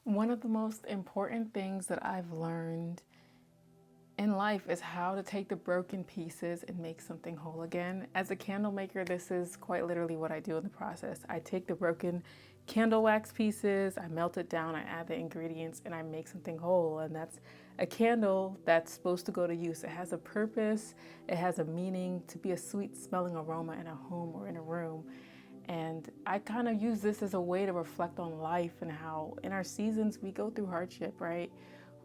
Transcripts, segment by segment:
One of the most important things that I've learned in life is how to take the broken pieces and make something whole again. As a candle maker, this is quite literally what I do in the process. I take the broken candle wax pieces, I melt it down, I add the ingredients, and I make something whole. And that's a candle that's supposed to go to use. It has a purpose, it has a meaning to be a sweet smelling aroma in a home or in a room. And I kind of use this as a way to reflect on life and how in our seasons we go through hardship, right?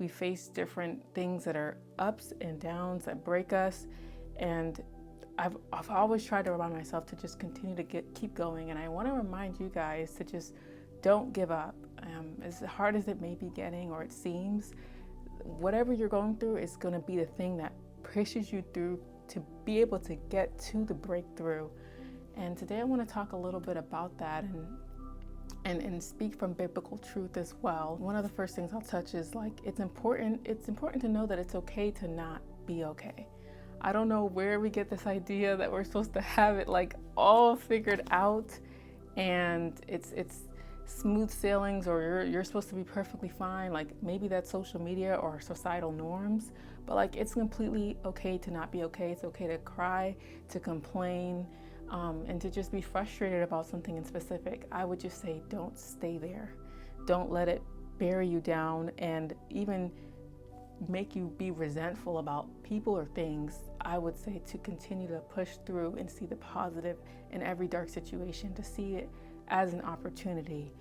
We face different things that are ups and downs that break us. And I've always tried to remind myself to just continue to keep going. And I want to remind you guys to just don't give up. As hard as it may be getting or it seems, whatever you're going through is going to be the thing that pushes you through to be able to get to the breakthrough. And today I want to talk a little bit about that and speak from biblical truth as well. One of the first things I'll touch is like it's important to know that it's okay to not be okay. I don't know where we get this idea that we're supposed to have it like all figured out and it's smooth sailings or you're supposed to be perfectly fine. Like maybe that's social media or societal norms, but like it's completely okay to not be okay. It's okay to cry, to complain, and to just be frustrated about something in specific. I would just say don't stay there. Don't let it bury you down and even make you be resentful about people or things. I would say to continue to push through and see the positive in every dark situation, to see it as an opportunity.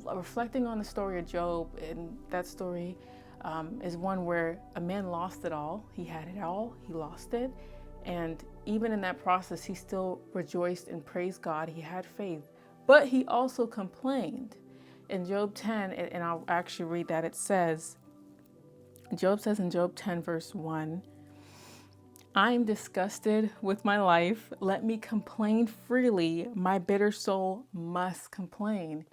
Reflecting on the story of Job, and that story is one where a man lost it all. He had it all, he lost it. And even in that process, he still rejoiced and praised God. He had faith, but he also complained. In Job 10, and I'll actually read that, Job says in Job 10, verse 1, I am disgusted with my life. Let me complain freely. My bitter soul must complain.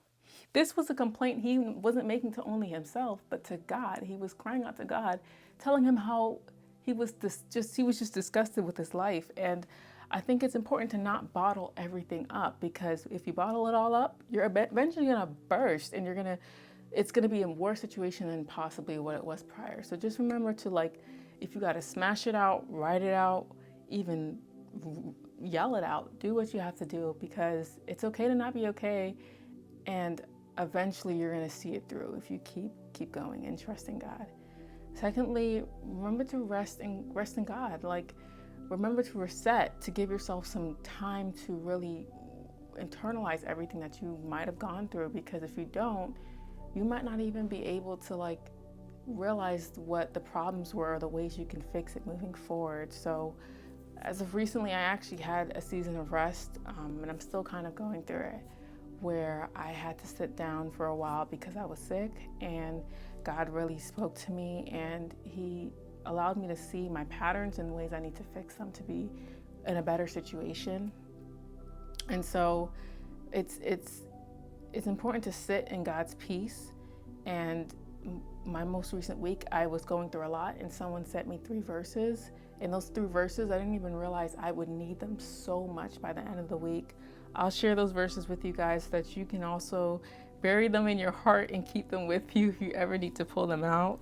This was a complaint he wasn't making to only himself, but to God. He was crying out to God, telling him how he was just disgusted with his life. And I think it's important to not bottle everything up, because if you bottle it all up, you're eventually gonna burst and it's gonna be a worse situation than possibly what it was prior. So just remember to, like, if you gotta smash it out, write it out, even yell it out, do what you have to do, because it's okay to not be okay. And eventually you're gonna see it through if you keep going and trusting God. Secondly, remember to rest in God. Like, remember to reset, to give yourself some time to really internalize everything that you might have gone through, because if you don't, you might not even be able to like realize what the problems were or the ways you can fix it moving forward. So as of recently, I actually had a season of rest, and I'm still kind of going through it, where I had to sit down for a while because I was sick, and God really spoke to me and he allowed me to see my patterns and ways I need to fix them to be in a better situation. And so it's important to sit in God's peace. And my most recent week, I was going through a lot, and someone sent me 3 verses. And those 3 verses, I didn't even realize I would need them so much by the end of the week. I'll share those verses with you guys so that you can also bury them in your heart and keep them with you if you ever need to pull them out.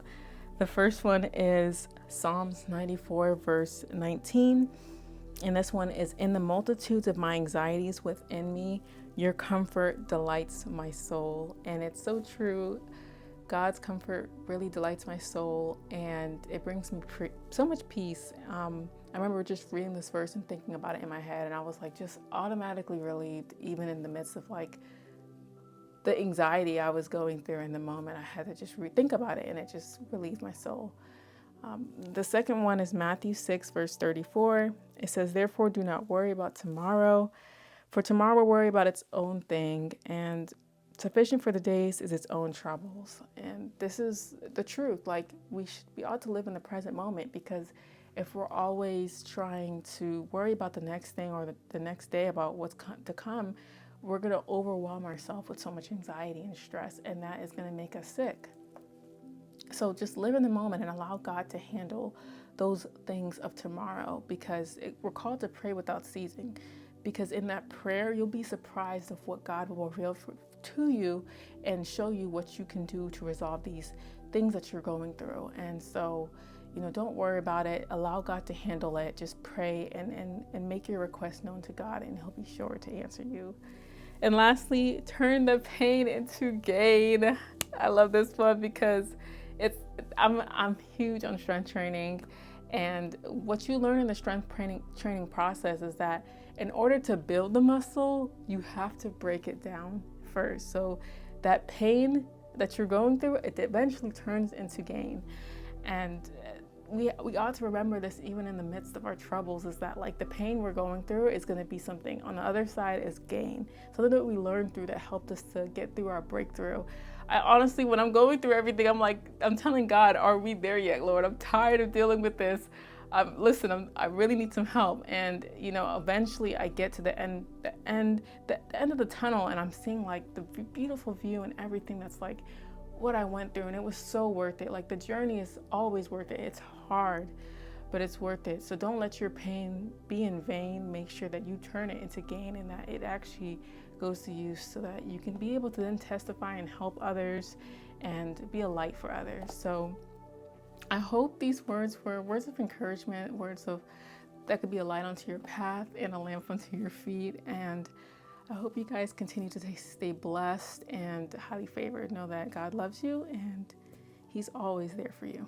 The first one is Psalms 94, verse 19. And this one is, in the multitudes of my anxieties within me, your comfort delights my soul. And it's so true. God's comfort really delights my soul, and it brings me so much peace. I remember just reading this verse and thinking about it in my head, and I was like just automatically relieved, even in the midst of like the anxiety I was going through in the moment. I had to just think about it, and it just relieved my soul. The second one is Matthew 6, verse 34. It says, therefore, do not worry about tomorrow, for tomorrow will worry about its own thing, and sufficient for the days is its own troubles. And this is the truth. Like, we ought to live in the present moment, because if we're always trying to worry about the next thing or the next day about what's to come, we're going to overwhelm ourselves with so much anxiety and stress, and that is going to make us sick. So just live in the moment and allow God to handle those things of tomorrow, because we're called to pray without ceasing. Because in that prayer, you'll be surprised of what God will reveal to you and show you what you can do to resolve these things that you're going through. And so, don't worry about it. Allow God to handle it. Just pray and make your request known to God, and He'll be sure to answer you. And lastly, turn the pain into gain. I love this one because I'm huge on strength training. And what you learn in the strength training process is that in order to build the muscle, you have to break it down first. So that pain that you're going through, it eventually turns into gain. And we ought to remember this even in the midst of our troubles, is that like the pain we're going through is going to be something on the other side is gain. Something that we learned through that helped us to get through our breakthrough. I honestly, when I'm going through everything, I'm telling God, are we there yet, Lord? I'm tired of dealing with this. I really need some help. And eventually I get to the end of the tunnel, and I'm seeing like the beautiful view and everything that's like what I went through, and it was so worth it. Like the journey is always worth it. It's hard, but it's worth it. So don't let your pain be in vain. Make sure that you turn it into gain, and that it actually goes to use, so that you can be able to then testify and help others and be a light for others. So I hope these words were words of encouragement, words of that could be a light onto your path and a lamp onto your feet. And I hope you guys continue to stay blessed and highly favored. Know that God loves you and He's always there for you.